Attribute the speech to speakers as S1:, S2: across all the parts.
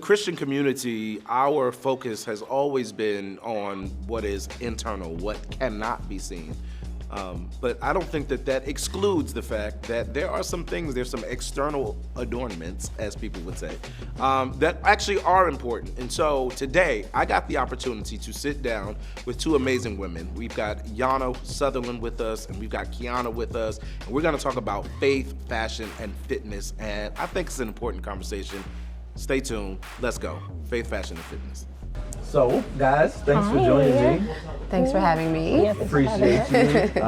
S1: Christian community, our focus has always been on what is internal, what cannot be seen. But I don't think that excludes the fact that there are some things, there's some external adornments, as people would say, that actually are important. And so today, I got the opportunity to sit down with two amazing women. We've got Jana Sutherland with us, and we've got Quianna with us, and we're gonna talk about faith, fashion, and fitness. And I think it's an important conversation. Stay tuned, let's go. Faith, fashion, and fitness.
S2: So, guys, thanks for joining me.
S3: Thanks for having me.
S2: Appreciate you.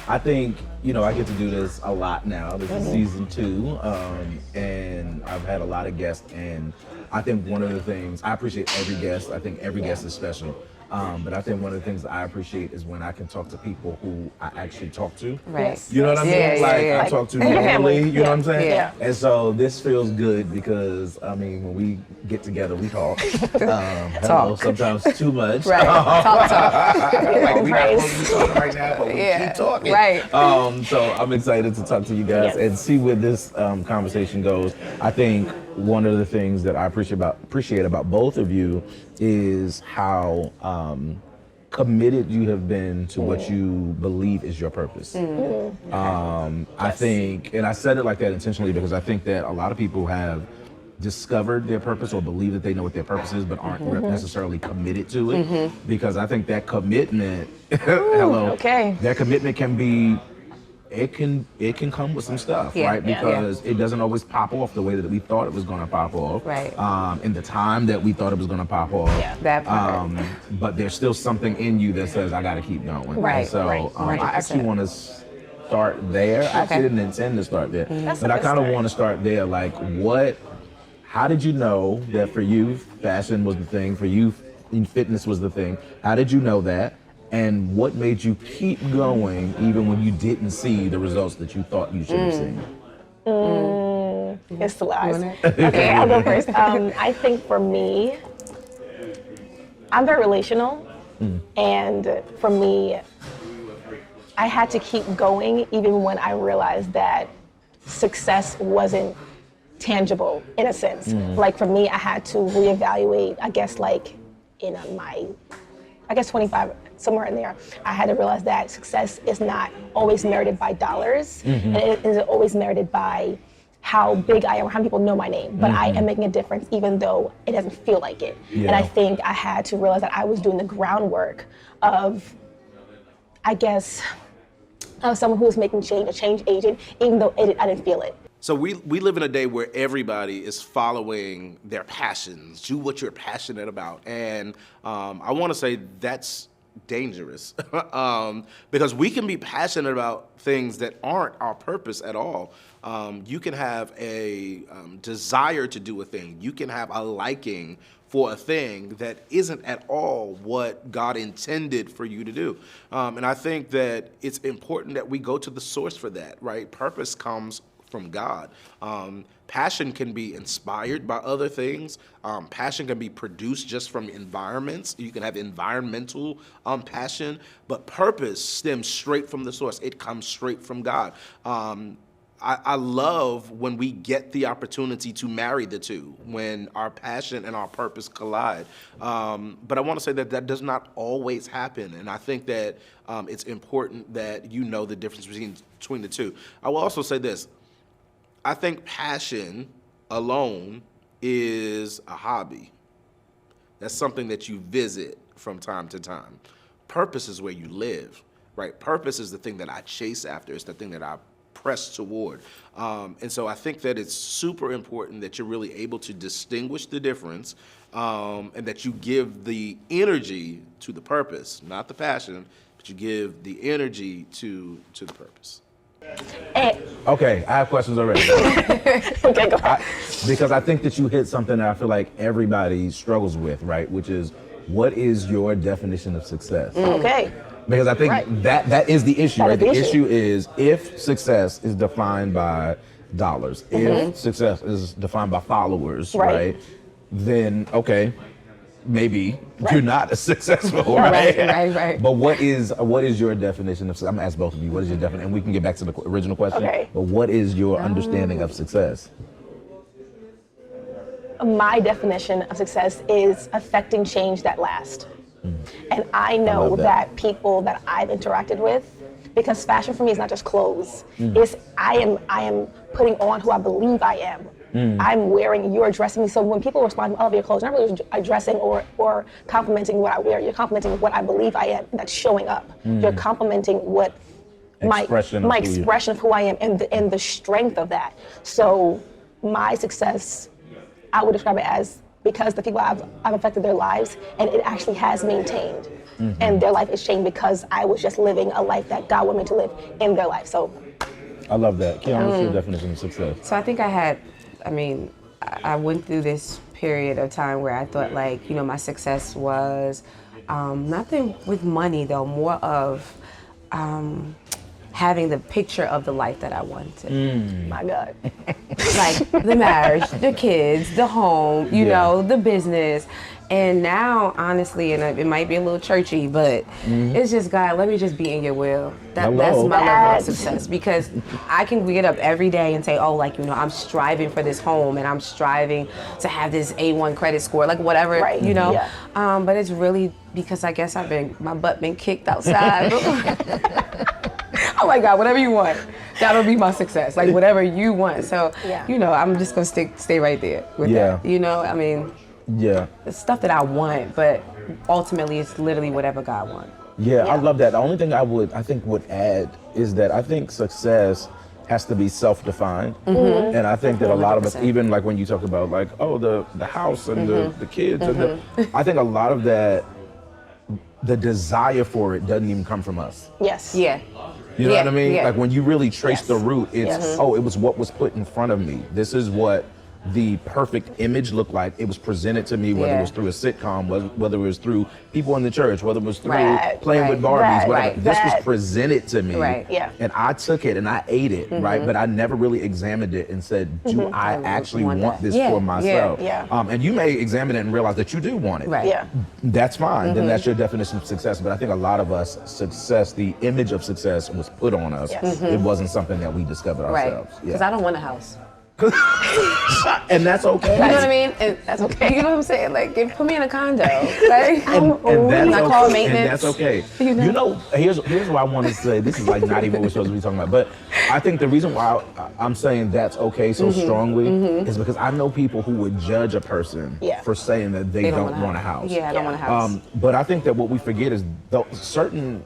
S2: I think, I get to do this a lot now. This is season 2, and I've had a lot of guests, and I think one of the things, I appreciate every guest. I think every guest is special. But I think one of the things that I appreciate is when I can talk to people who I actually talk to.
S3: Right.
S2: You know what I mean? I talk to normally, you know what I'm saying?
S3: Yeah.
S2: And so this feels good because, when we get together, we talk. Hello, sometimes too much.
S3: Right. Talk.
S2: Like, we're not supposed to be talking right now, but we keep talking.
S3: Right.
S2: So I'm excited to talk to you guys and see where this conversation goes. I think one of the things that I appreciate about both of you is how committed you have been to what you believe is your purpose. I think, and I said it like that intentionally because I think that a lot of people have discovered their purpose or believe that they know what their purpose is but aren't necessarily committed to it, because I think that commitment that commitment can be, it can come with some stuff, right? Because it doesn't always pop off the way that we thought it was going to pop off, in the time that we thought it was going to pop off.
S3: That part.
S2: But there's still something in you that says, I got to keep going.
S3: Right.
S2: So I actually want to start there. I actually didn't intend to start there, but I kind of want to start there. Like, how did you know that for you, fashion was the thing, for you, fitness was the thing? How did you know that? And what made you keep going even when you didn't see the results that you thought you should have seen?
S4: It's the lies. Okay, I'll go first. I think for me, I'm very relational. And for me, I had to keep going even when I realized that success wasn't tangible in a sense. Like for me, I had to reevaluate, I guess like in my 25, somewhere in there, I had to realize that success is not always merited by dollars, and it isn't always merited by how big I am or how many people know my name, but I am making a difference even though it doesn't feel like it. And I think I had to realize that I was doing the groundwork of, I guess, of someone who was making change, a change agent, even though I didn't feel it.
S1: So we live in a day where everybody is following their passions. Do what you're passionate about. And I want to say that's dangerous because we can be passionate about things that aren't our purpose at all. You can have a desire to do a thing. You can have a liking for a thing that isn't at all what God intended for you to do. And I think that it's important that we go to the source for that, right? Purpose comes from God. Passion can be inspired by other things. Passion can be produced just from environments. You can have environmental passion, but purpose stems straight from the source. It comes straight from God. I love when we get the opportunity to marry the two, when our passion and our purpose collide. But I want to say that does not always happen. And I think that it's important that you know the difference between the two. I will also say this. I think passion alone is a hobby. That's something that you visit from time to time. Purpose is where you live, right? Purpose is the thing that I chase after. It's the thing that I press toward. And so I think that it's super important that you're really able to distinguish the difference, and that you give the energy to the purpose, not the passion, but you give the energy to the purpose.
S2: Okay, I have questions already.
S4: Okay, go ahead.
S2: Because I think that you hit something that I feel like everybody struggles with, right? Which is, what is your definition of success?
S4: Okay.
S2: Because I think that is the issue, right? The issue is, if success is defined by dollars, if success is defined by followers, right? Then, okay, maybe you're not as successful, right? But what is your definition of success? I'm gonna ask both of you, what is your definition? And we can get back to the original question.
S4: Okay.
S2: But what is your understanding of success?
S4: my definition of success is affecting change that lasts. And I know
S2: love that.
S4: that people that I've interacted with, because fashion for me is not just clothes. It's I am putting on who I believe I am. I'm wearing, you're dressing me. So when people respond, I love your clothes, not really addressing or complimenting what I wear. You're complimenting what I believe I am. That's showing up. You're complimenting what my expression of who I am and the strength of that. So my success, I would describe it as, because the people I've affected their lives, and it actually has maintained. And their life has changed because I was just living a life that God wanted me to live in their life. So
S2: I love that. Quianna, what's your definition of success?
S3: So I think I went through this period of time where I thought like, my success was nothing with money though, more of having the picture of the life that I wanted.
S4: my God.
S3: Like the marriage, the kids, the home, the business. And now, honestly, and it might be a little churchy, but it's just, God, let me just be in your will. That's my level of success, because I can get up every day and say, oh, like, I'm striving for this home and I'm striving to have this A1 credit score, like whatever, but it's really because I guess my butt been kicked outside. Oh my God, whatever you want, that'll be my success. Like whatever you want. So, I'm just gonna stay right there with that. It's stuff that I want, but ultimately it's literally whatever God wants.
S2: Yeah, I love that. The only thing I think would add is that I think success has to be self-defined. And I think that a lot of us, even like when you talk about like, oh, the house and the kids, and I think a lot of that, the desire for it doesn't even come from us.
S4: Yes.
S3: Yeah.
S2: You know what I mean?
S3: Yeah.
S2: Like when you really trace the root, it's, it was what was put in front of me. This is what the perfect image looked like. It was presented to me, whether it was through a sitcom, whether it was through people in the church, whether it was through playing with Barbies, whatever. This was presented to me, and I took it and I ate it, right? But I never really examined it and said, do I actually want this for myself? And you may examine it and realize that you do want it. That's fine. Then that's your definition of success. But I think a lot of us, the image of success was put on us. It wasn't something that we discovered ourselves.
S3: Because I don't want a house.
S2: And that's okay.
S3: You know what I mean? And that's okay. You know what I'm saying? Like, put me in a condo. Like,
S2: and
S3: call maintenance.
S2: And that's okay. Here's what I want to say. This is like not even what we're supposed to be talking about. But I think the reason why I'm saying that's okay so strongly is because I know people who would judge a person for saying that they don't want a house.
S3: Yeah, I don't want a house.
S2: But I think that what we forget is certain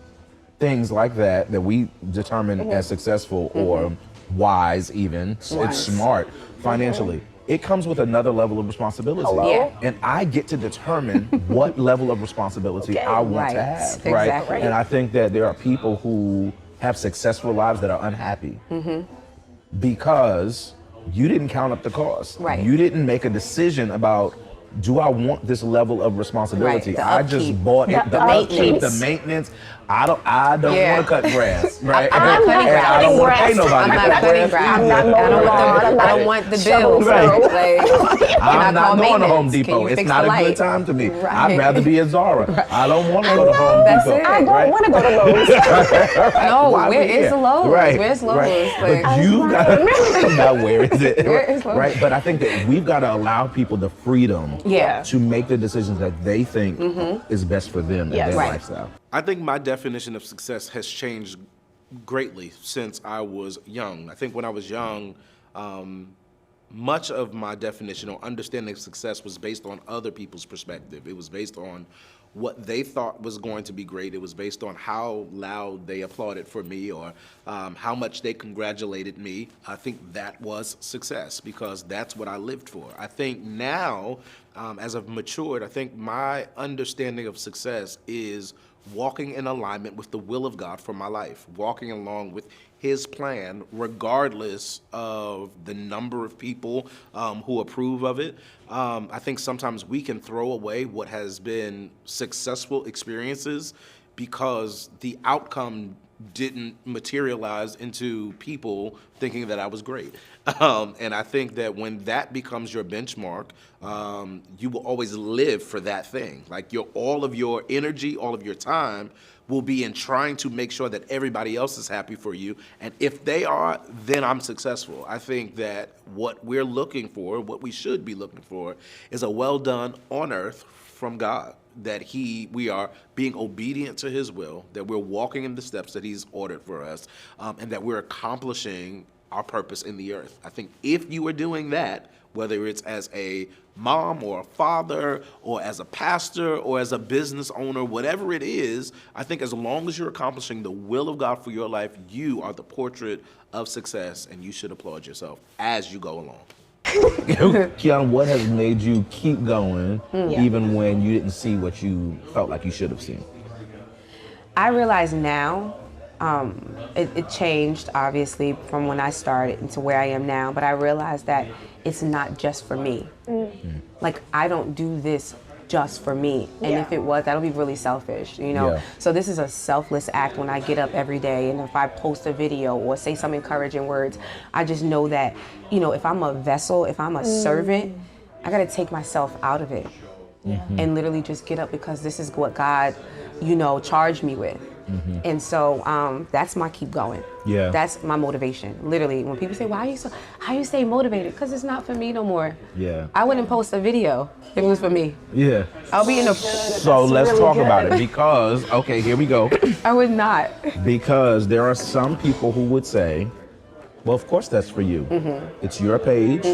S2: things like that we determine as successful or wise even, it's smart financially. It comes with another level of responsibility. And I get to determine what level of responsibility I want to have, right?
S3: Exactly.
S2: And I think that there are people who have successful lives that are unhappy because you didn't count up the cost. You didn't make a decision about, do I want this level of responsibility?
S3: I
S2: just bought it, the upkeep, the maintenance. I don't want to cut grass, right?
S4: I'm not
S2: and I don't want to pay nobody.
S3: I'm not cutting grass. I don't want the bills.
S2: I'm not going to Home Depot. It's not a good time to me. I'd rather be at Zara. I don't want to go to Home Depot.
S4: I don't want to go to Lowe's.
S3: No, where is the Lowe's? Where's Lowe's?
S2: But you've got to now, where is it?
S3: Where is Lowe's?
S2: Right? But I think that we've got to allow people the freedom to make the decisions that they think is best for them and their lifestyle.
S1: I think my definition of success has changed greatly since I was young. I think when I was young, much of my definition or understanding of success was based on other people's perspective. It was based on what they thought was going to be great. It was based on how loud they applauded for me or how much they congratulated me. I think that was success because that's what I lived for. I think now, as I've matured, I think my understanding of success is walking in alignment with the will of God for my life, walking along with His plan, regardless of the number of people who approve of it. I think sometimes we can throw away what has been successful experiences because the outcome didn't materialize into people thinking that I was great. And I think that when that becomes your benchmark, you will always live for that thing. Like all of your energy, all of your time will be in trying to make sure that everybody else is happy for you. And if they are, then I'm successful. I think that what we're looking for, what we should be looking for, is a well done on earth from God. That we are being obedient to his will, that we're walking in the steps that he's ordered for us, and that we're accomplishing our purpose in the earth. I think if you are doing that, whether it's as a mom or a father or as a pastor or as a business owner, whatever it is, I think as long as you're accomplishing the will of God for your life, you are the portrait of success, and you should applaud yourself as you go along.
S2: Quianna, what has made you keep going
S4: Yeah.
S2: even when you didn't see what you felt like you should have seen?
S3: I realize now, it changed obviously from when I started into where I am now, but I realize that it's not just for me. Like, I don't do this just for me. And
S4: Yeah.
S3: if it was, that would be really selfish, you know?
S2: Yeah.
S3: So this is a selfless act when I get up every day, and if I post a video or say some encouraging words, I just know that, you know, if I'm a vessel, if I'm a servant, I gotta take myself out of it and literally just get up because this is what God, you know, charged me with. And so that's my keep going.
S2: Yeah.
S3: That's my motivation. Literally, when people say, "Why how you stay motivated?" Because it's not for me no more.
S2: Yeah.
S3: I wouldn't post a video if it was for me.
S2: Yeah.
S3: I'll be in a.
S2: So let's
S4: really
S2: talk
S4: good.
S2: about it because, okay, here we go.
S3: I would not.
S2: Because there are some people who would say, well, of course that's for you. It's your page.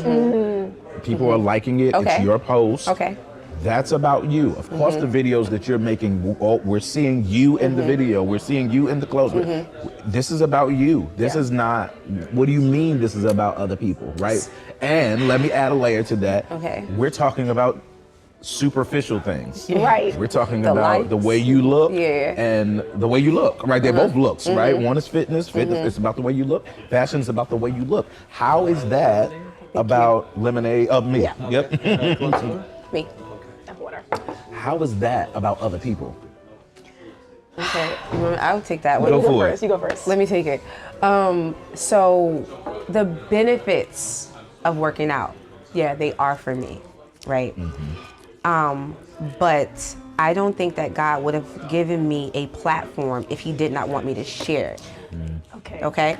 S2: People are liking it.
S3: Okay.
S2: It's your post.
S3: Okay.
S2: That's about you. Of course, the videos that you're making, we're seeing you in the video. We're seeing you in the clothes. This is about you. This is not, what do you mean this is about other people, right? And let me add a layer to that.
S3: Okay.
S2: We're talking about superficial things.
S4: Right.
S2: We're talking
S3: The
S2: about the
S3: lights.
S2: way you look
S3: Yeah.
S2: and the way you look, right? They're both looks, right? One is fitness. Fitness is about the way you look. Fashion is about the way you look. How is that about lemonade of me?
S4: Yeah.
S2: Yep.
S3: Me.
S4: Have water.
S2: How is that about other people?
S3: Okay. I'll take that one.
S2: Go
S4: You go
S2: for it.
S4: first. You go first.
S3: Let me take it. So the benefits of working out, yeah, they are for me, right? But I don't think that God would have given me a platform if he did not want me to share it.
S4: Okay.
S3: Okay?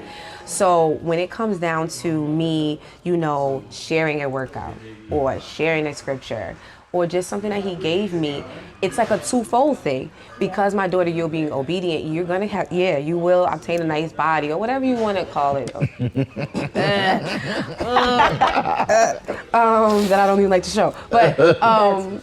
S3: So when it comes down to me, you know, sharing a workout or sharing a scripture or just something that he gave me, it's like a twofold thing. Because my daughter, you're being obedient, you're gonna have, yeah, you will obtain a nice body or whatever you wanna call it. That I don't even like to show. But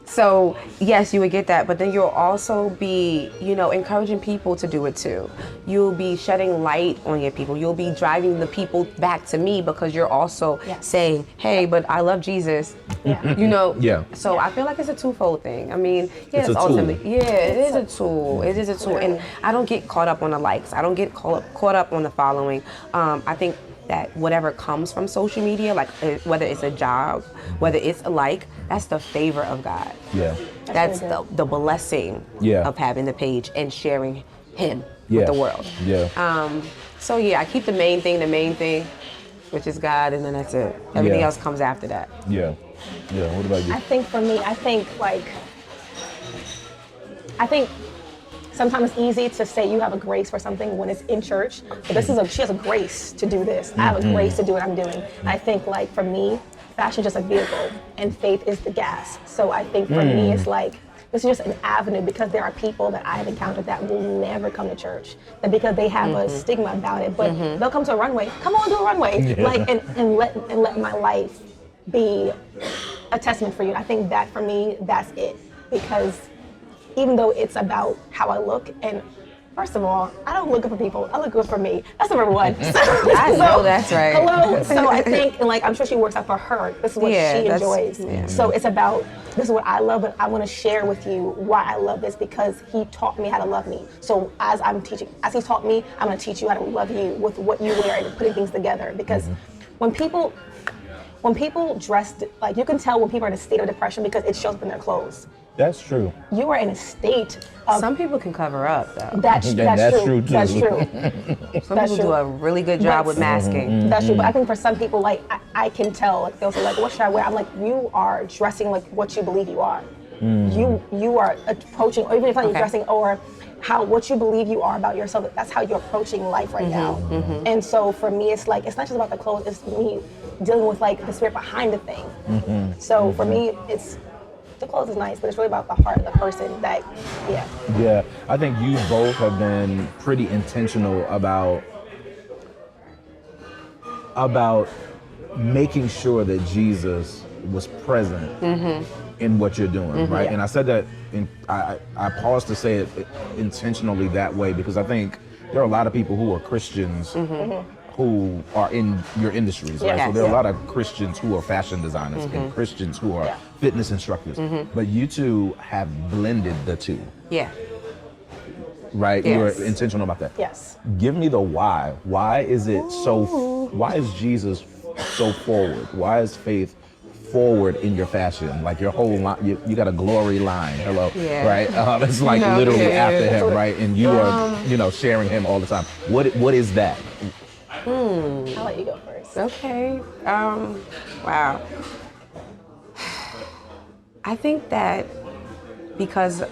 S3: so yes, you would get that, but then you'll also be, you know, encouraging people to do it too. You'll be shedding light on your people. You'll be driving the people back to me because you're also saying, hey, but I love Jesus.
S4: Yeah.
S3: You know?
S2: Yeah.
S3: So I feel like it's a twofold thing. I mean, yes,
S2: It's a tool.
S3: ultimately, yeah, it is a tool. It is a tool. And I don't get caught up on the likes. I don't get caught up on the following. I think that whatever comes from social media, like whether it's a job, whether it's a like, that's the favor of God.
S2: Yeah.
S3: That's
S4: really
S3: the blessing
S2: Yeah.
S3: of having the page and sharing him
S2: Yeah.
S3: with the world.
S2: Yeah.
S3: So yeah, I keep the main thing, which is God, and then that's it. Everything
S2: Yeah.
S3: else comes after that.
S2: Yeah. Yeah. What about you?
S4: I think for me, I think sometimes it's easy to say you have a grace for something when it's in church, but she has a grace to do this. I have a grace to do what I'm doing. And I think like for me, fashion is just a vehicle and faith is the gas. So I think for me, it's like, this is just an avenue because there are people that I have encountered that will never come to church. And because they have a stigma about it, but they'll come to a runway. Come on, do a runway.
S2: Yeah.
S4: Like, and let my life be a testament for you. And I think that for me, that's it. Because even though it's about how I look, and first of all, I don't look good for people. I look good for me. That's number one.
S3: I know that's right.
S4: Hello. So I think, and like, I'm sure she works out for her. This is what
S3: Yeah,
S4: she
S3: that's-
S4: enjoys.
S3: yeah.
S4: So it's about, this is what I love, but I want to share with you why I love this because he taught me how to love me. So as he taught me, I'm going to teach you how to love you with what you wear and putting things together. Because when people dress, like you can tell when people are in a state of depression because it shows up in their clothes.
S2: That's true.
S4: You are in a state of
S3: Some people can cover up though.
S4: that's true.
S2: too.
S4: That's true.
S3: Some
S4: That's
S3: people
S4: true.
S3: do a really good job with masking.
S4: That's true. But I think for some people, like I can tell, like they'll say, like, what should I wear? I'm like, you are dressing like what you believe you are. You are approaching, or even if you're dressing, or what you believe you are about yourself. That's how you're approaching life right now. And so for me, it's like it's not just about the clothes. It's me dealing with like the spirit behind the thing. So for me, it's. The clothes is nice, but it's really about the heart of the person that,
S2: Yeah, I think you both have been pretty intentional about making sure that Jesus was present in what you're doing, right? And I said that, I paused to say it intentionally that way because I think there are a lot of people who are Christians who are in your industries, right? So there are a lot of Christians who are fashion designers and Christians who are fitness instructors, but you two have blended the two.
S3: Yeah.
S2: Right?
S3: Yes.
S2: You were intentional about that.
S4: yes.
S2: Give me the why. Why is Jesus so forward? Why is faith forward in your fashion? Like your whole line, you got a glory line. Hello, right? It's like literally after him, right? And you are, sharing him all the time. What is that?
S4: I'll let you go first.
S3: Okay. Wow. I think that because,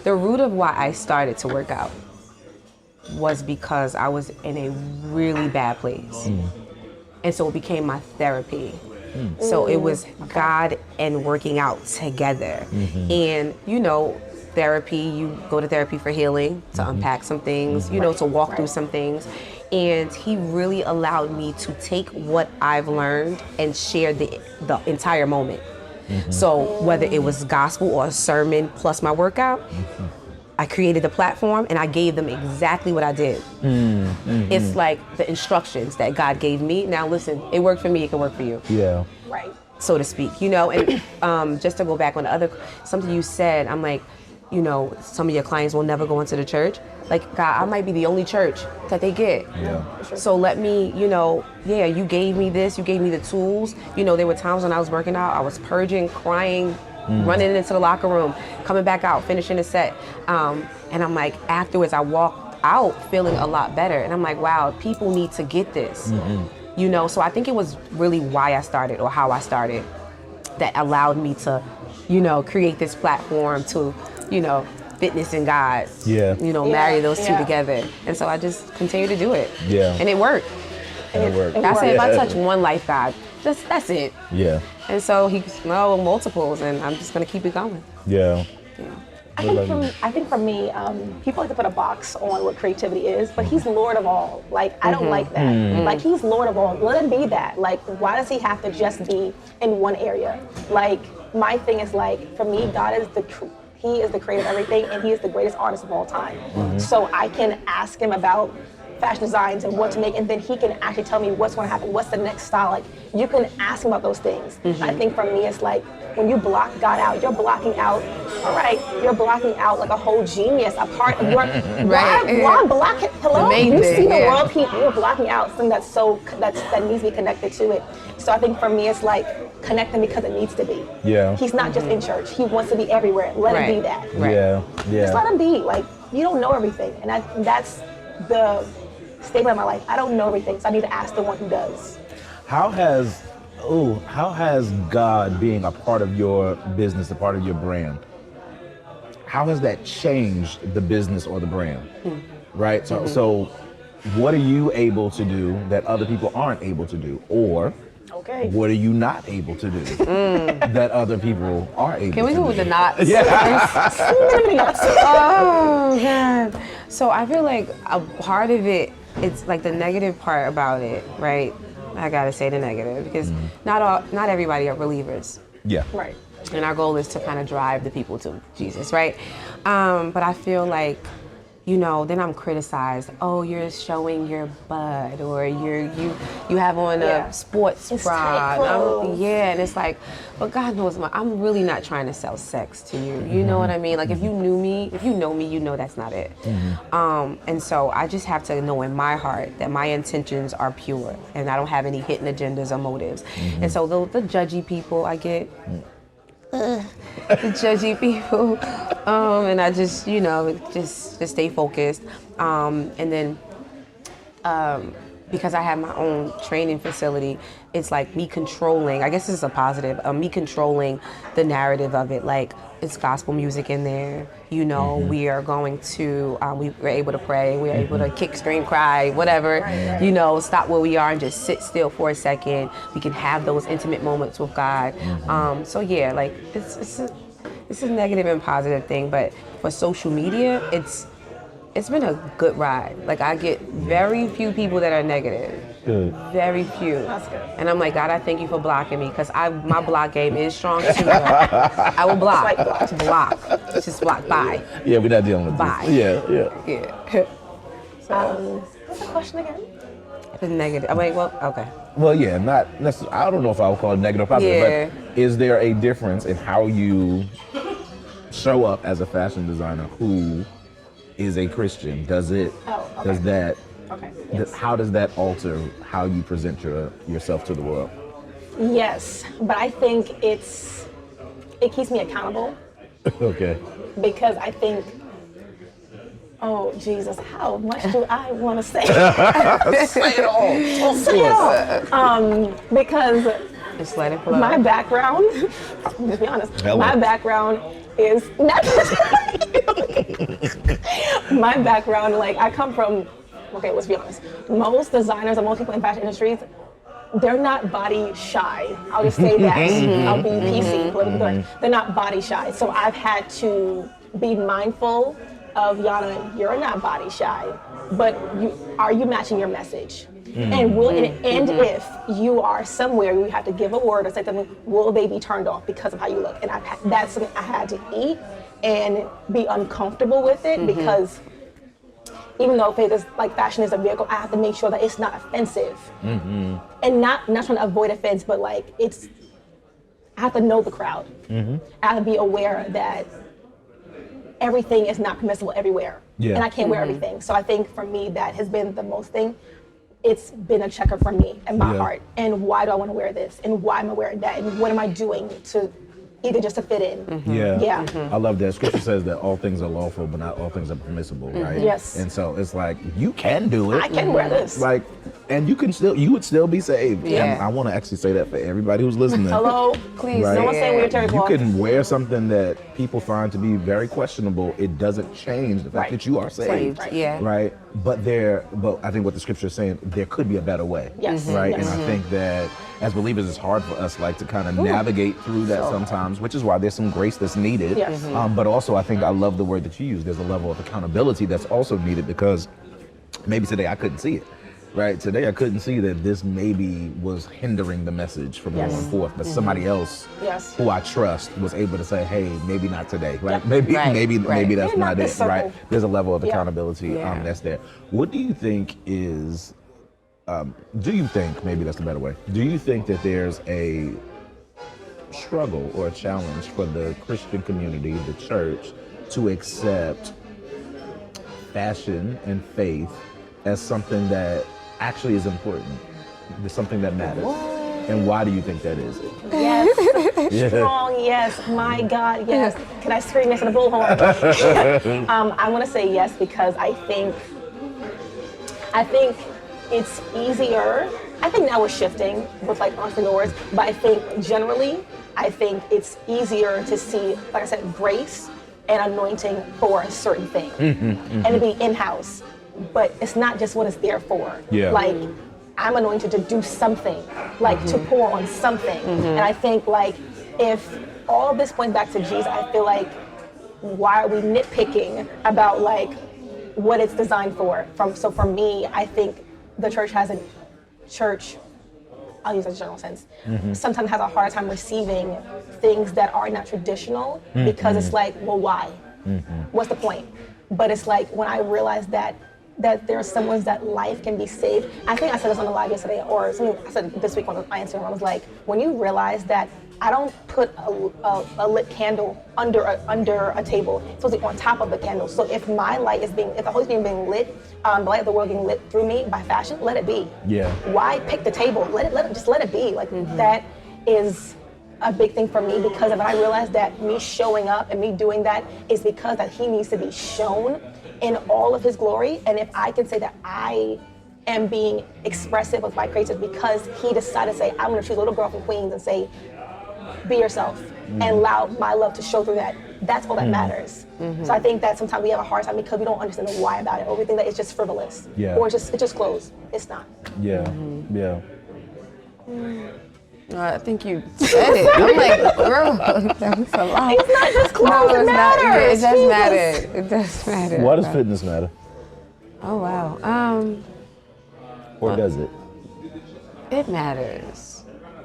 S3: the root of why I started to work out was because I was in a really bad place. And so it became my therapy. So it was God and working out together. And, therapy, you go to therapy for healing, to unpack some things, to walk through some things. And he really allowed me to take what I've learned and share the entire moment. So whether it was gospel or a sermon plus my workout, I created the platform and I gave them exactly what I did. It's like the instructions that God gave me. Now listen, it worked for me, it can work for you.
S2: Yeah.
S4: Right.
S3: So to speak, and just to go back on something you said, I'm like, some of your clients will never go into the church. Like, God, I might be the only church that they get.
S2: Yeah.
S3: So let me, you gave me this, you gave me the tools. There were times when I was working out, I was purging, crying, running into the locker room, coming back out, finishing the set. And I'm like, afterwards, I walked out feeling a lot better. And I'm like, wow, people need to get this. So I think it was really why I started or how I started that allowed me to, create this platform to, fitness and God, marry those two together. And so I just continue to do it.
S2: Yeah.
S3: And it worked.
S2: And it worked.
S3: I said, if I touch one life, God, that's it.
S2: Yeah.
S3: And so he's multiples, and I'm just gonna keep it going.
S2: Yeah.
S4: I think for me, people like to put a box on what creativity is, but he's Lord of all. Like, I don't like that. Like, he's Lord of all. Let him be that. Like, why does he have to just be in one area? Like, my thing is like, for me, God is he is the creator of everything, and he is the greatest artist of all time. So I can ask him about fashion designs and what to make, and then he can actually tell me what's going to happen, what's the next style. Like, you can ask him about those things. I think for me, it's like when you block God out, you're blocking out. All right, you're blocking out like a whole genius, a part of your. Why block it? Hello, you see the world, people. You're blocking out something that needs to be connected to it. So I think for me, it's like connecting because it needs to be.
S2: Yeah.
S4: He's not just in church. He wants to be everywhere. Let him be that.
S2: Yeah. Yeah.
S4: Just let him be. Like, you don't know everything, and that's the statement of my life. I don't know everything, so I need to ask the one who does.
S2: How has God being a part of your business, a part of your brand, how has that changed the business or the brand? Right? So what are you able to do that other people aren't able to do? Or what are you not able to do that other people are able to do?
S3: Can we go with the knots?
S2: Yeah.
S3: Oh, God. So I feel like a part of it, it's like the negative part about it, right? I gotta say the negative because not everybody are believers.
S2: Yeah.
S4: Right.
S3: And our goal is to kind of drive the people to Jesus, right? But I feel like, then I'm criticized. Oh, you're showing your butt, or you have on a sports bra. And it's like, but God knows I'm really not trying to sell sex to you. You know what I mean? Like, if you know me, you know that's not it. And so I just have to know in my heart that my intentions are pure, and I don't have any hidden agendas or motives. And so the judgy people I get. the judgy people, and I just, just stay focused, and then. Because I have my own training facility, it's like me controlling, I guess this is a positive, me controlling the narrative of it. Like, it's gospel music in there, we are going to, we were able to pray, we were able to kick, scream, cry, whatever, stop where we are and just sit still for a second. We can have those intimate moments with God. So yeah, like, it's a negative and positive thing, but for social media, it's been a good ride. Like, I get very few people that are negative.
S2: Good.
S3: Very few.
S4: That's good.
S3: And I'm like, God, I thank you for blocking me, because my block game is strong too. I will block. Just block. Bye.
S2: Yeah, we're not dealing with
S3: Bye.
S2: this.
S3: Yeah.
S4: What's the question again?
S3: The negative. I'm like, well, okay.
S2: Well, yeah, not necessarily. I don't know if I would call it negative or positive, but is there a difference in how you show up as a fashion designer who is a Christian? Does it?
S4: Oh, okay.
S2: Does that?
S4: Okay. Yes.
S2: How does that alter how you present yourself to the world?
S4: Yes, but I think it keeps me accountable.
S2: Okay.
S4: Because I think, oh Jesus, how much do I want to say?
S2: Say it all.
S4: Say it all. Because
S3: Just let it flow.
S4: my background, just be honest,
S2: Hello.
S4: my background is not. My background, like, I come from, okay, let's be honest. Most designers and most people in fashion industries, they're not body shy. I'll just say that. I'll be PC, politically correct. They're not body shy. So I've had to be mindful of, Jana, you're not body shy, but are you matching your message? And if you are somewhere you have to give a word or say something, will they be turned off because of how you look? And that's something I had to eat and be uncomfortable with it, because even though fashion is a vehicle, I have to make sure that it's not offensive. And not trying to avoid offense, but like, I have to know the crowd. I have to be aware that everything is not permissible everywhere.
S2: Yeah.
S4: And I can't wear everything. So I think for me, that has been the most thing. It's been a checker for me and my heart. And why do I want to wear this? And why am I wearing that? And what am I doing to either just to fit in?
S2: Yeah. I love that. Scripture says that all things are lawful, but not all things are permissible, right?
S4: Yes.
S2: And so it's like, you can do it.
S4: I can wear this.
S2: Like, and you would still be saved.
S3: Yeah.
S2: And I want to actually say that for everybody who's listening.
S4: Hello?
S3: Please.
S2: Right.
S4: No one's saying we're terrible.
S2: You can wear something that people find to be very questionable. It doesn't change the fact that you are saved.
S3: Saved, yeah.
S2: Right? But I think what the scripture is saying, there could be a better way.
S4: Yes.
S2: Right?
S4: Yes.
S2: And I think that as believers, it's hard for us to kind of navigate through that sometimes, which is why there's some grace that's needed.
S4: Yes.
S2: But also, I think I love the word that you use. There's a level of accountability that's also needed, because maybe today I couldn't see it. Right? Today I couldn't see that this maybe was hindering the message from going forth, but somebody else who I trust was able to say, hey, maybe not today. Right? Maybe that's not it. Right? There's a level of accountability that's there. What do you think is do you think, maybe that's the better way, do you think that there's a struggle or a challenge for the Christian community, the church, to accept fashion and faith as something that actually is important, as something that matters? And why do you think that is?
S4: Yes, strong, yes, my God, yes. Can I scream this in a bullhorn? I want to say yes, because I think it's easier. I think now we're shifting with like entrepreneurs, but I think generally, it's easier to see, like I said, grace and anointing for a certain thing, and to be in-house. But it's not just what it's there for.
S2: Yeah.
S4: Like, I'm anointed to do something, like to pour on something. And I think like, if all of this points back to Jesus, I feel like, why are we nitpicking about like what it's designed for? So for me, I think the church I'll use that in a general sense, sometimes has a hard time receiving things that are not traditional, because it's like, well, why? What's the point? But it's like, when I realized that there are some ways that life can be saved. I think I said this on the live yesterday, or something I said this week on my Instagram. I was like, when you realize that I don't put a lit candle under a table, it's supposed to be on top of the candle. So if my light is if the Holy Spirit being lit, the light of the world being lit through me by fashion, let it be.
S2: Yeah.
S4: Why pick the table? Just let it be. Like that is a big thing for me because of it. I realized that me showing up and me doing that is because that he needs to be shown in all of his glory. And if I can say that I am being expressive with my creators because he decided to say, I'm gonna choose a little girl from Queens and say, be yourself and allow my love to show through that. That's all that matters. So I think that sometimes we have a hard time because we don't understand the why about it, or we think that it's just frivolous, or it's just clothes. It's not.
S2: Yeah, yeah.
S3: I think you said it. I'm like, girl, that was a lot.
S4: It's not just clothes.
S3: No,
S4: it
S3: it's not.
S4: matters.
S3: It does
S4: Jesus.
S3: matter. It does matter.
S2: Why does fitness matter?
S3: Oh wow.
S2: Or does it?
S3: It matters.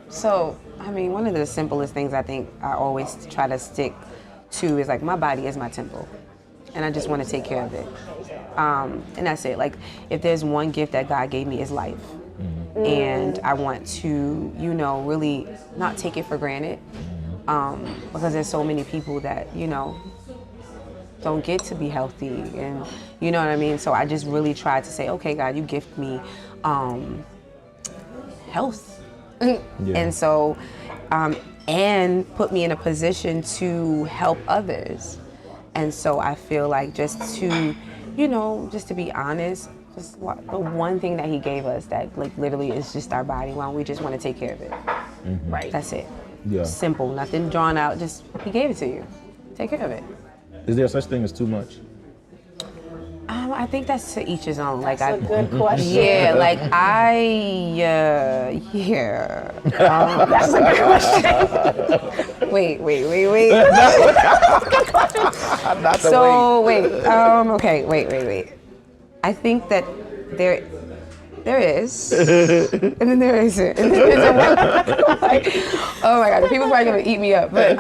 S3: So, I mean, one of the simplest things I think I always try to stick to is like my body is my temple, and I just want to take care of it. And that's it. Like, if there's one gift that God gave me is life. And I want to, you know, really not take it for granted, because there's so many people that, you know, don't get to be healthy, and you know what I mean? So I just really try to say, okay, God, you gift me health. And so, and put me in a position to help others. And so I feel like just to, you know, just to be honest, just the one thing that he gave us that like literally is just our body. Why don't we just want to take care of it? Right. That's it.
S2: Yeah.
S3: Simple, nothing drawn out. Just he gave it to you. Take care of it.
S2: Is there such thing as too much?
S3: I think that's to each his own. Like
S4: That's a good question.
S3: Yeah, like that's a good question. Wait.
S2: Not the
S3: So wait. Okay. Wait. I think that there is, and then there isn't. And then there's oh my God, the people probably gonna eat me up. But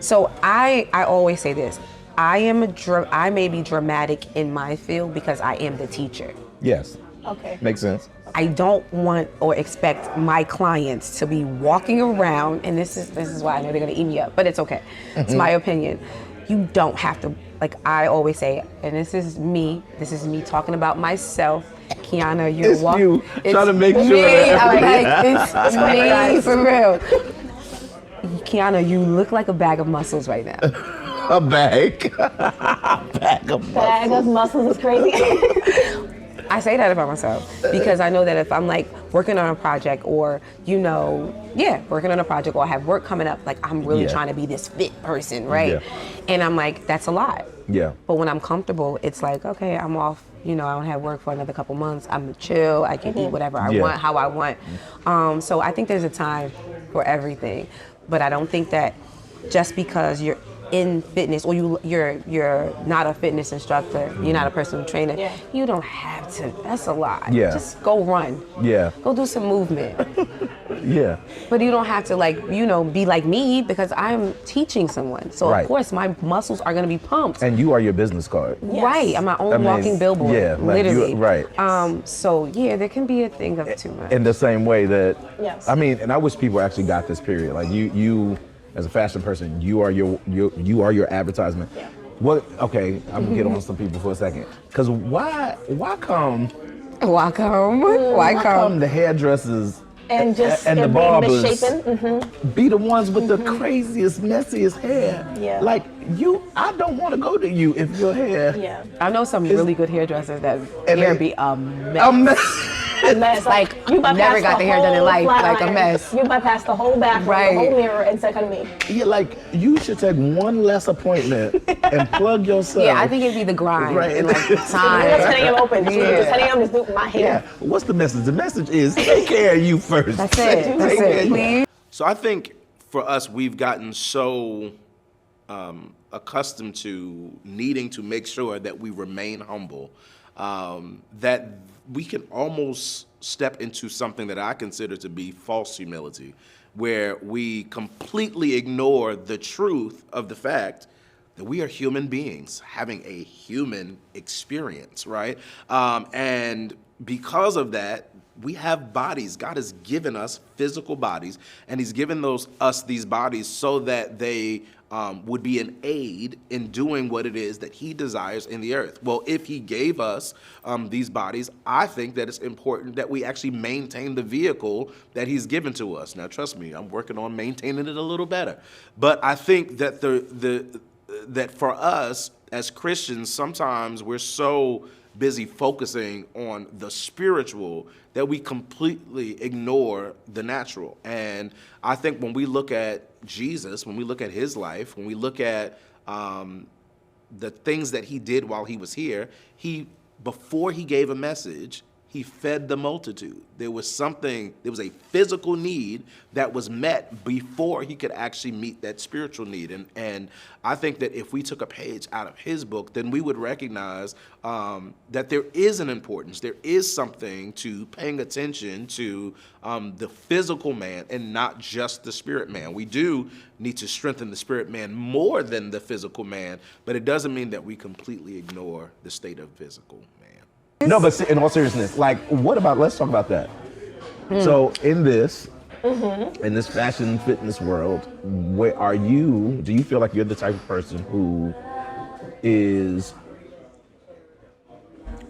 S3: so I always say this. I may be dramatic in my field because I am the teacher.
S2: Yes.
S4: Okay.
S2: Makes sense.
S3: I don't want or expect my clients to be walking around, and this is why I know they're gonna eat me up, but it's okay. It's my opinion. You don't have to, like I always say, and this is me talking about myself. Quianna, you're
S2: It's you. Trying to make sure
S3: it's me for real. Quianna, you look like a bag of muscles right now.
S2: A bag. Bag of muscles.
S4: Bag of muscles is crazy.
S3: I say that about myself because I know that if I'm like working on a project or, you know, working on a project or I have work coming up, like I'm really trying to be this fit person, right?
S2: Yeah.
S3: And I'm like, that's a lot.
S2: Yeah.
S3: But when I'm comfortable, it's like, okay, I'm off, you know, I don't have work for another couple months. I'm chill, I can eat whatever I want, how I want. So I think there's a time for everything. But I don't think that just because you're in fitness or you're not a fitness instructor, you're not a personal trainer, you don't have to. That's a lot.
S2: Yeah.
S3: Just go run.
S2: Yeah.
S3: Go do some movement.
S2: Yeah.
S3: But you don't have to, like, you know, be like me because I'm teaching someone. So
S2: Right.
S3: of course my muscles are gonna be pumped.
S2: And you are your business card.
S3: Right. I'm my own walking billboard.
S2: Yeah, like
S3: literally.
S2: right.
S3: So yeah, there can be a thing of too much.
S2: In the same way that,
S4: Yes.
S2: I mean, and I wish people actually got this period. Like you as a fashion person, you are your advertisement.
S4: Yeah.
S2: What? Okay, I'm gonna get on some people for a second. Cause why come
S3: Why come?
S2: the hairdressers
S4: And just
S2: and the
S4: being
S2: barbers
S4: misshapen.
S2: be the ones with the craziest, messiest hair?
S4: Yeah.
S2: Like I don't want to go to you if your hair.
S4: Yeah.
S3: I know some really good hairdressers that
S2: And
S3: hair
S2: they-
S3: be a mess.
S2: A mess.
S4: A mess.
S3: Like,
S4: you bypass
S3: never got the hair done in
S4: whole
S3: life,
S4: flat
S3: like a
S4: iron.
S3: mess.
S4: You bypass the whole bathroom,
S3: Right.
S4: the whole mirror, and said, come to me.
S2: Yeah, like you should take one less appointment and plug yourself.
S3: Yeah, I think it'd be the grind
S2: Right.
S3: and like the
S4: Just
S3: time.
S4: 10 a.m. open. Just
S3: Yeah.
S4: 10 a.m. just do my hair.
S2: Yeah. What's the message? The message is take care of you first.
S3: That's it. That's
S2: Take care
S3: it.
S2: of you.
S3: Please.
S1: So I think for us, we've gotten so accustomed to needing to make sure that we remain humble that we can almost step into something that I consider to be false humility, where we completely ignore the truth of the fact that we are human beings having a human experience, right? And because of that, we have bodies. God has given us physical bodies, and He's given us these bodies so that they would be an aid in doing what it is that he desires in the earth. Well, if he gave us these bodies, I think that it's important that we actually maintain the vehicle that he's given to us. Now, trust me, I'm working on maintaining it a little better. But I think that that for us as Christians, sometimes we're so busy focusing on the spiritual that we completely ignore the natural. And I think when we look at Jesus, when we look at his life, when we look at the things that he did while he was here, before he gave a message, he fed the multitude. There was a physical need that was met before he could actually meet that spiritual need. And I think that if we took a page out of his book, then we would recognize that there is an importance. There is something to paying attention to the physical man and not just the spirit man. We do need to strengthen the spirit man more than the physical man, but it doesn't mean that we completely ignore the state of physical man.
S2: No, but in all seriousness, like, let's talk about that. So in this fashion fitness world, do you feel like you're the type of person who is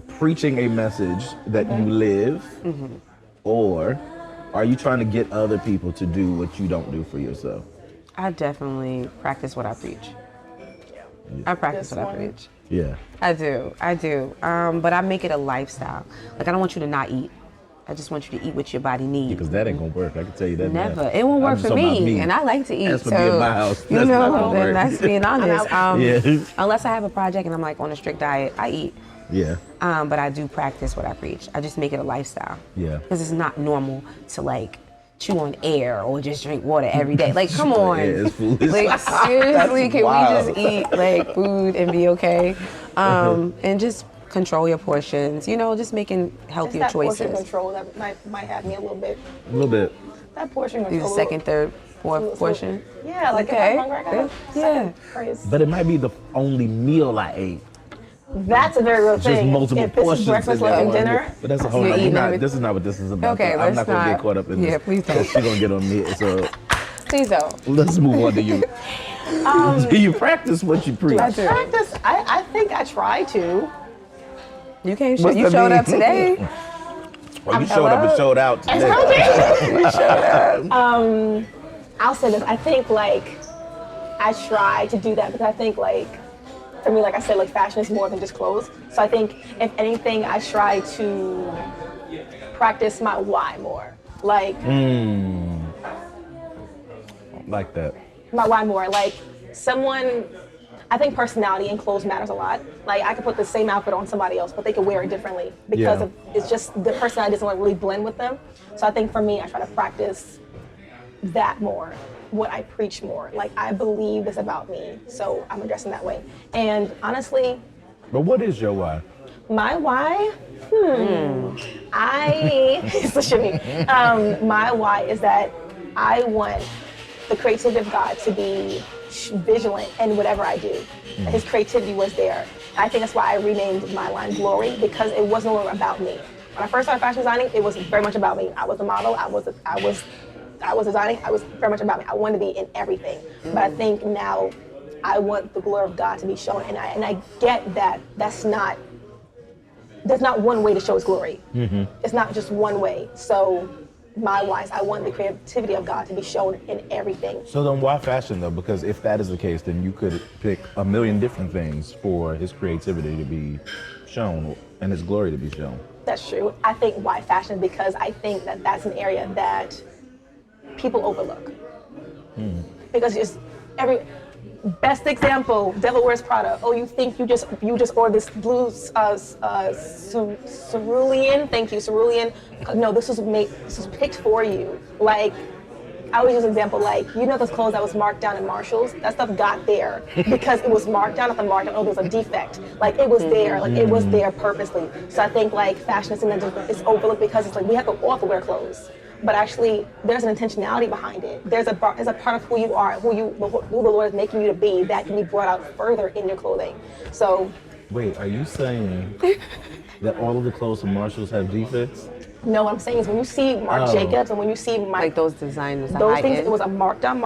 S2: preaching a message that you live, or are you trying to get other people to do what you don't do for yourself?
S3: I definitely practice what I preach. I practice what I preach.
S2: Yeah.
S3: I do. But I make it a lifestyle. Like, I don't want you to not eat. I just want you to eat what your body needs.
S2: Because that ain't gonna work. I can tell you that.
S3: Never.
S2: Now.
S3: It won't work
S2: I'm
S3: for me. And I like to eat.
S2: That's for me in my house. That's not gonna work.
S3: That's being honest.
S2: Yeah.
S3: Unless I have a project and I'm like on a strict diet, I eat.
S2: Yeah.
S3: But I do practice what I preach. I just make it a lifestyle.
S2: Yeah.
S3: Because it's not normal to like chew on air or just drink water every day. Like, come on.
S2: Yeah, it's foolish.
S3: Like, seriously, can
S2: wild.
S3: we just eat like food and be okay? And just control your portions, just making healthier
S4: It's that
S3: choices.
S4: portion control that might have me a little bit.
S2: A little bit.
S4: That portion
S3: Do
S4: control.
S3: the second, third, fourth portion.
S4: Yeah, like
S3: Okay.
S4: if I'm hungry, I gotta second praise.
S2: But it might be the only meal I ate.
S4: That's a very real
S2: Just
S4: thing.
S2: multiple
S4: If this
S2: portions.
S4: is breakfast,
S2: in there.
S4: lunch, and dinner,
S2: But that's a whole
S3: You're
S2: nother.
S3: eating everything.
S2: This is not what this is about.
S3: Okay,
S2: I'm
S3: let's
S2: not gonna
S3: not.
S2: get caught up in
S3: Yeah,
S2: this.
S3: please don't.
S2: She's gonna get on me. So
S3: Please don't.
S2: let's move on to you. Do you practice what you preach?
S3: I do.
S4: practice. I think I try to.
S3: You can't show.
S2: What's
S3: You
S2: that
S3: showed
S2: mean?
S3: up today.
S2: Well, you showed up and showed out today.
S4: I'll say this. I think like I try to do that because I think like for me, like I said, like fashion is more than just clothes. So I think if anything, I try to practice my why more. Like
S2: Like that.
S4: my why more. Like someone, I think personality in clothes matters a lot. Like I could put the same outfit on somebody else, but they could wear it differently because
S2: Yeah.
S4: of it's just the personality doesn't really blend with them. So I think for me, I try to practice that more. What I preach more. Like I believe this about me, so I'm addressing that way. And honestly,
S2: But what is your why?
S4: my why, it's a shimmy. My why is that I want the creativity of God to be vigilant in whatever I do. His creativity was there. I think that's why I renamed my line Glory, because it wasn't no longer about me. When I first started fashion designing, it was very much about me. I was a model, I was designing, I was very much about me. I wanted to be in everything. But I think now I want the glory of God to be shown, and I get that there's not one way to show his glory. It's not just one way. So my why is I want the creativity of God to be shown in everything.
S2: So then why fashion though? Because if that is the case, then you could pick a million different things for his creativity to be shown and his glory to be shown.
S4: That's true. I think why fashion, because I think that that's an area that people overlook. Because just best example, Devil Wears Prada. Oh, you think you just ordered this blue cerulean? Thank you, cerulean. No, this was picked for you. Like, I always use an example like, those clothes that was marked down in Marshalls? That stuff got there because it was marked down at the market. Oh, there was a defect. Like, it was there. Like, it was there purposely. So I think like fashion is something that is overlooked because it's like we have to all have to wear clothes. But actually, there's an intentionality behind it. There's a part of who you are, who the Lord is making you to be, that can be brought out further in your clothing. So,
S2: Wait, are you saying that all of the clothes from Marshalls have defects?
S4: No, what I'm saying is when you see Marc Jacobs and when you see
S3: Like those designers,
S4: those
S3: high
S4: things,
S3: end.
S4: it was a marked down,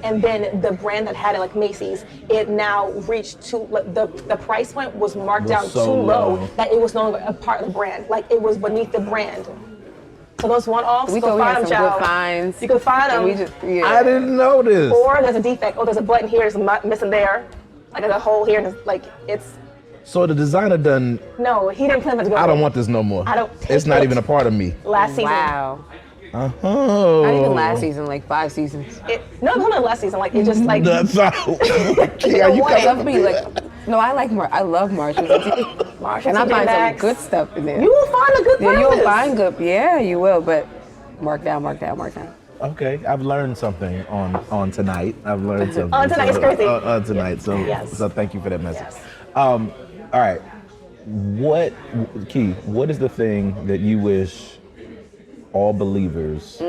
S4: and then the brand that had it, like Macy's, it now reached to like, the price point was marked down
S2: so
S4: too low
S2: low.
S4: that it was no longer a part of the brand, like it was beneath the brand. So those one-offs,
S3: We
S4: go
S3: thought we
S4: find
S3: had
S4: them,
S3: some
S4: child.
S3: good finds.
S4: You can find them.
S3: And we just, yeah.
S2: I didn't know this.
S4: Or there's a defect. Oh, there's a button here, there's a missing there, like there's a hole here, and it's like it's.
S2: So the designer done.
S4: No, he didn't plan for it to go.
S2: I don't
S4: there.
S2: want this no more.
S4: I don't
S2: It's
S4: take
S2: not
S4: it.
S2: even a part of me.
S4: Last season.
S3: Wow.
S2: Oh.
S3: Not even last season, like 5 seasons.
S4: No, not last season. Like it just like.
S2: That's how. Yeah, you
S4: One.
S3: I love me like, no, I like I love Marshall.
S4: Marshall
S3: And I
S4: TJ
S3: find some
S4: Maxx.
S3: good stuff in there.
S4: You will find a good
S3: Yeah, you'll
S4: purchase.
S3: find good. Yeah, you will. But mark down.
S2: Okay, I've learned something on tonight. I've learned something.
S4: On tonight's crazy.
S2: On tonight. So
S4: Yes.
S2: so thank you for that message.
S4: Yes.
S2: All right. What is the thing that you wish all believers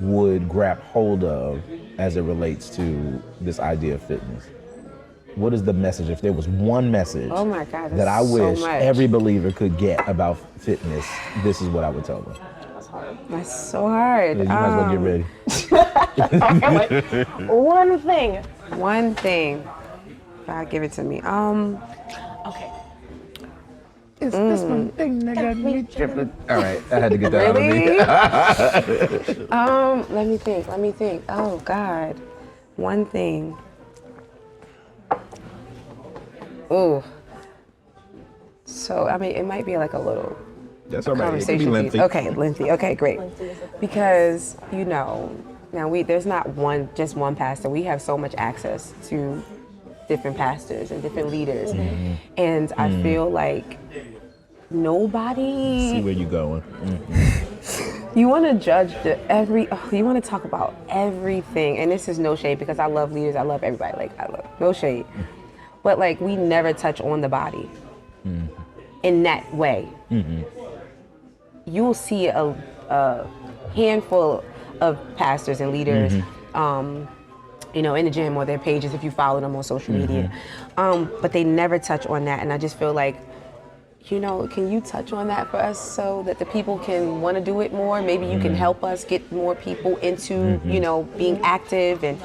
S2: would grab hold of as it relates to this idea of fitness? What is the message? If there was one message
S3: Oh my God,
S2: that I
S3: that's so
S2: wish
S3: much.
S2: every believer could get about fitness, this is what I would tell them.
S3: That's so hard.
S2: You might as well get ready.
S4: Okay, like, one thing.
S3: One thing. God, give it to me.
S4: Okay.
S2: It's this one thing that got me tripping. All right, I had to get that
S3: Really?
S2: out of me.
S3: Let me think. Oh God. One thing. Ooh. So, I mean, it might be like a little
S2: That's all right. It can be
S3: conversation.
S2: lengthy.
S3: Okay, lengthy. Okay, great. Because, now there's not just one pastor. We have so much access to different pastors and different leaders. And I feel like nobody.
S2: See where you're going.
S3: You want to judge you want to talk about everything. And this is no shade because I love leaders. I love everybody. Like, I love, no shade. But like, we never touch on the body in that way. You'll see a handful of pastors and leaders, in the gym or their pages if you follow them on social media. But they never touch on that. And I just feel like, can you touch on that for us so that the people can want to do it more? Maybe you can help us get more people into, being active and,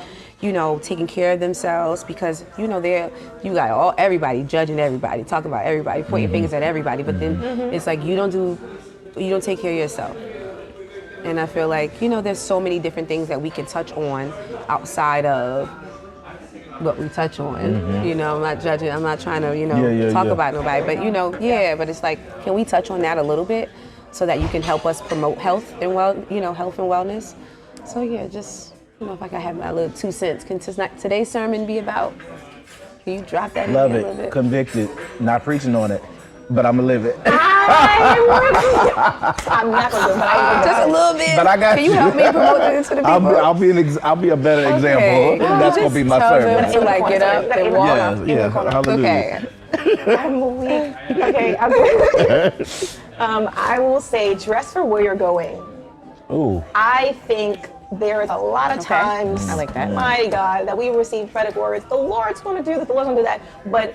S3: taking care of themselves because, you got everybody judging everybody, talking about everybody, pointing fingers at everybody. But then it's like, you don't take care of yourself. And I feel like, there's so many different things that we can touch on outside of what we touch on. I'm not judging. I'm not trying to, talk about nobody. But, but it's like, can we touch on that a little bit so that you can help us promote health and health and wellness? So just, if I could have my little 2 cents, can today's sermon be about? Can you drop that
S2: Love
S3: in a little
S2: it.
S3: bit?
S2: Convicted. Not preaching on it, but I'm gonna live it.
S4: I'm not going to do that.
S3: Just a little bit.
S2: But I got
S3: Can you help me promote this to the people?
S2: I'll be a better
S3: Okay.
S2: example. That's gonna
S3: Just
S2: be my
S3: tell them
S2: sermon.
S3: to like get up and walk.
S2: Yeah. Hallelujah.
S3: Okay.
S4: I'm weak. Okay. I will say dress for where you're going.
S2: Ooh.
S4: I think there is a lot of
S3: Okay.
S4: times,
S3: I like that.
S4: my God, that we receive prophetic words. The Lord's going to do this, the Lord's going to do that. But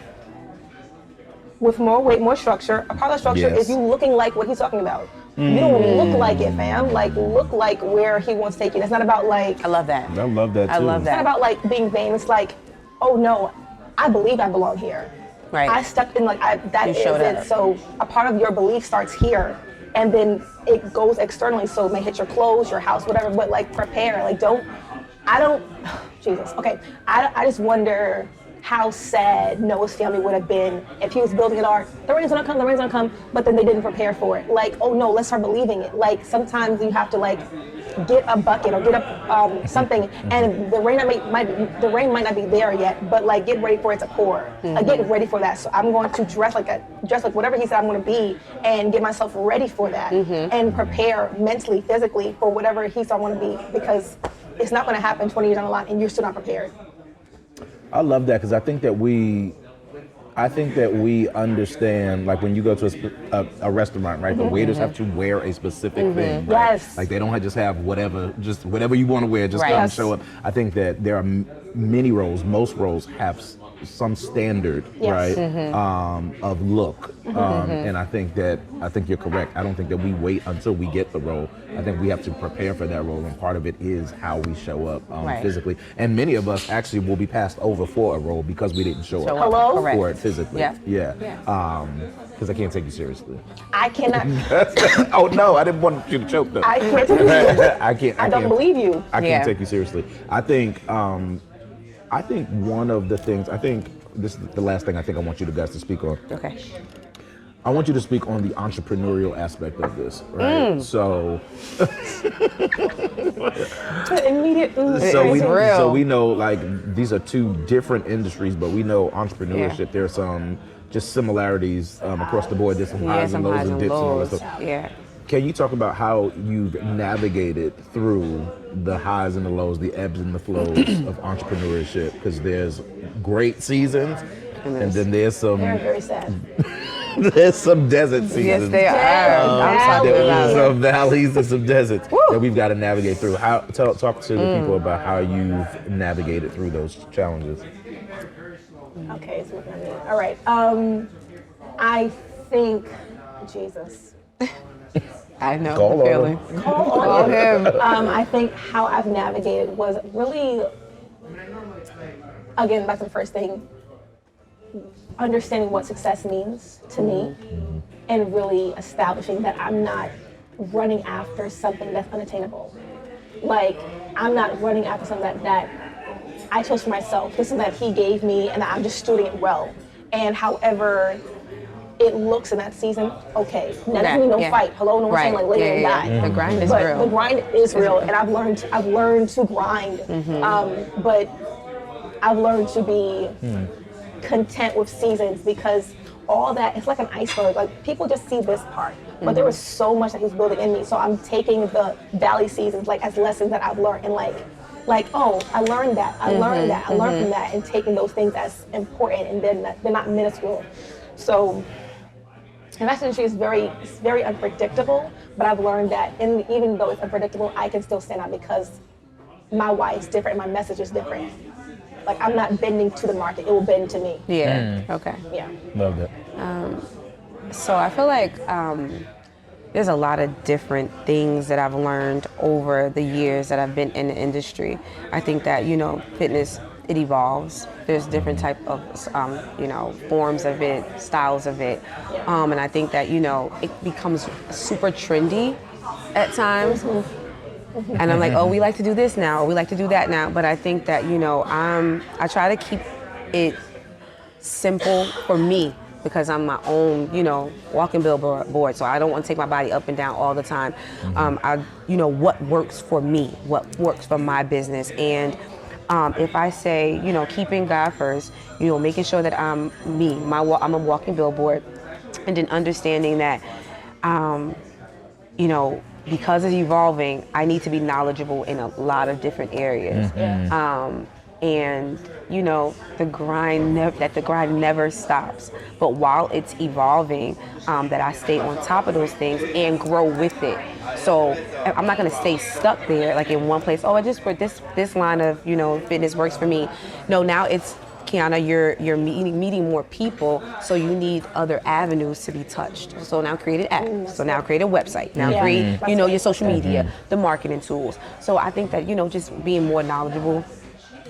S4: with more weight, more structure, a part of the structure
S2: Yes.
S4: is you looking like what he's talking about. You don't look like it, fam. Like, look like where he wants to take you. It's not about like,
S3: I love that.
S2: I love that too.
S3: I love
S4: it's not
S3: that.
S4: about like being vain. It's like, oh no, I believe I belong here.
S3: Right.
S4: I stepped in that
S3: You
S4: is
S3: showed
S4: it.
S3: up.
S4: So a part of your belief starts here, and then it goes externally. So it may hit your clothes, your house, whatever. But like prepare. Like Jesus. Okay. I just wonder how sad Noah's family would have been if he was building an ark. The rain's gonna come, but then they didn't prepare for it. Like, oh no, let's start believing it. Like sometimes you have to like get a bucket or get something, and the rain might not be there yet, but like get ready for it to pour. Get ready for that. So I'm going to dress like whatever he said I'm going to be, and get myself ready for that, and prepare mentally, physically for whatever he said I want to be, because it's not going to happen 20 years down the line, and you're still not prepared.
S2: I love that because I think that we understand, like when you go to a restaurant, right? The waiters have to wear a specific thing, right?
S4: Yes.
S2: Like they don't just have whatever you want to wear, just
S3: Right.
S2: come
S3: Yes.
S2: show up. I think that there are many roles, most roles have some standard,
S4: Yes.
S2: right, of look. And I think you're correct. I don't think that we wait until we get the role. I think we have to prepare for that role, and part of it is how we show up
S3: Right.
S2: physically. And many of us actually will be passed over for a role because we didn't show up
S4: Hello?
S3: Correct.
S2: for it physically.
S3: Yeah.
S2: Because I can't take you seriously.
S4: I cannot.
S2: Oh no, I didn't want you to choke though.
S4: I can't take you seriously.
S2: I
S4: I don't believe you.
S2: I can't
S3: Yeah.
S2: take you seriously. I think one of the things, I think this is the last thing I think I want you guys to speak on.
S3: Okay.
S2: I want you to speak on the entrepreneurial aspect of this, right? So
S4: Immediate.
S3: real.
S2: we know like these are two different industries, but we know entrepreneurship.
S3: Yeah.
S2: There's some just similarities across the board. There's some
S3: Yeah,
S2: highs
S3: some
S2: and lows
S3: highs
S2: and
S3: and
S2: dips and all that
S3: lows.
S2: stuff.
S3: Yeah.
S2: Can you talk about how you've navigated through the highs and the lows, the ebbs and the flows of entrepreneurship? Because there's great seasons, and then there's some
S4: Very, very sad.
S2: there's some desert seasons.
S3: Yes, they are. I'm talking
S2: There's
S3: about
S2: some valleys and some deserts that we've got to navigate through. Talk to the people about how you've navigated through those challenges.
S4: Okay, it's looking at me. All right. I think, Jesus.
S3: I know
S2: Call
S3: the
S2: on
S3: feeling.
S4: Call on
S3: Call him.
S4: I think how I've navigated was really, again, back to the first thing, understanding what success means to me and really establishing that I'm not running after something that's unattainable. Like, I'm not running after something that I chose for myself. This is that he gave me and I'm just stewarding it well. And however it looks in that season, okay. Now, that doesn't mean no fight. Hello, no one's saying like lay and die.
S3: The grind is
S4: But
S3: real.
S4: the grind is real, and I've learned to grind. But I've learned to be content with seasons because all that, it's like an iceberg. Like people just see this part, but there was so much that he's building in me. So I'm taking the valley seasons like as lessons that I've learned, and like oh, I learned that, I learned that, I learned from that, and taking those things as important, and they're not minuscule. So. And that industry is very unpredictable, but I've learned that even though it's unpredictable, I can still stand out because my why is different and my message is different. Like I'm not bending to the market, it will bend to me.
S3: Yeah. Okay.
S4: Yeah.
S2: Love that.
S3: So I feel like there's a lot of different things that I've learned over the years that I've been in the industry. I think that, fitness, it evolves. There's different type of, forms of it, styles of it. And I think that, it becomes super trendy at times. And I'm like, oh, we like to do this now, or we like to do that now. But I think that, I try to keep it simple for me because I'm my own, walking billboard. So I don't want to take my body up and down all the time. What works for me, what works for my business. And if I say, keeping God first, making sure that I'm a walking billboard, and then understanding that, because it's evolving, I need to be knowledgeable in a lot of different areas. And the grind never stops. But while it's evolving, that I stay on top of those things and grow with it. So I'm not gonna stay stuck there, like in one place. Oh, I just this line of fitness works for me. No, now it's Quianna, you're meeting more people, so you need other avenues to be touched. So now create an app. So now create a website. Now create your social media, the marketing tools. So I think that just being more knowledgeable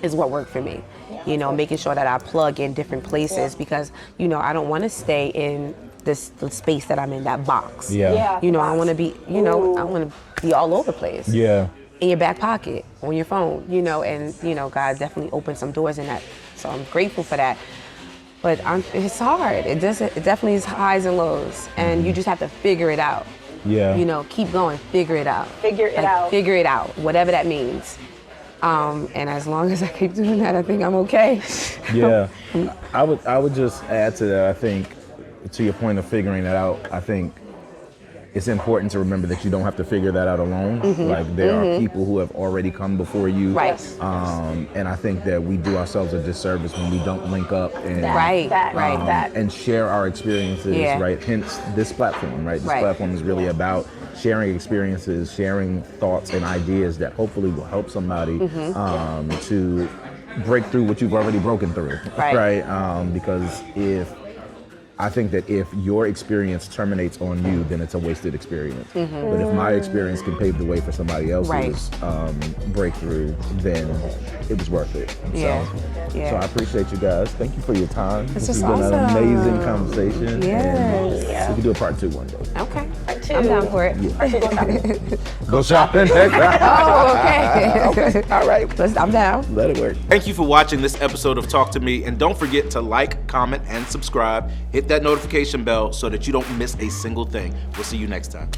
S3: is what worked for me. Making sure that I plug in different places because I don't want to stay in the space that I'm in, that box. I want to be I want to be all over the place.
S2: Yeah.
S3: In your back pocket, on your phone, and God definitely opened some doors in that. So I'm grateful for that. But it's hard. It definitely is highs and lows, and you just have to figure it out.
S2: Yeah.
S3: Keep going, figure it out.
S4: Figure it out,
S3: whatever that means. And as long as I keep doing that, I think I'm okay.
S2: Yeah. I would just add to that. I think, to your point of figuring it out, I think it's important to remember that you don't have to figure that out alone. Like there are people who have already come before you.
S3: Right.
S2: And I think that we do ourselves a disservice when we don't link up and and share our experiences, right? Hence this platform, right? This platform is really about sharing experiences, sharing thoughts and ideas that hopefully will help somebody to break through what you've already broken through,
S3: Right.
S2: Because I think that if your experience terminates on you, then it's a wasted experience. But if my experience can pave the way for somebody else's breakthrough, then it was worth it.
S3: Yeah.
S2: So I appreciate you guys. Thank you for your time. This has
S3: is
S2: been an
S3: awesome.
S2: amazing conversation.
S3: Yes.
S2: And we can do a part 2 one day.
S3: Okay.
S4: Part 2.
S3: I'm down for it.
S2: Go shopping.
S3: Oh, okay.
S2: All right.
S3: I'm down.
S2: Let it work.
S1: Thank you for watching this episode of Talk to Me, and don't forget to like, comment, and subscribe. Hit that notification bell so that you don't miss a single thing. We'll see you next time.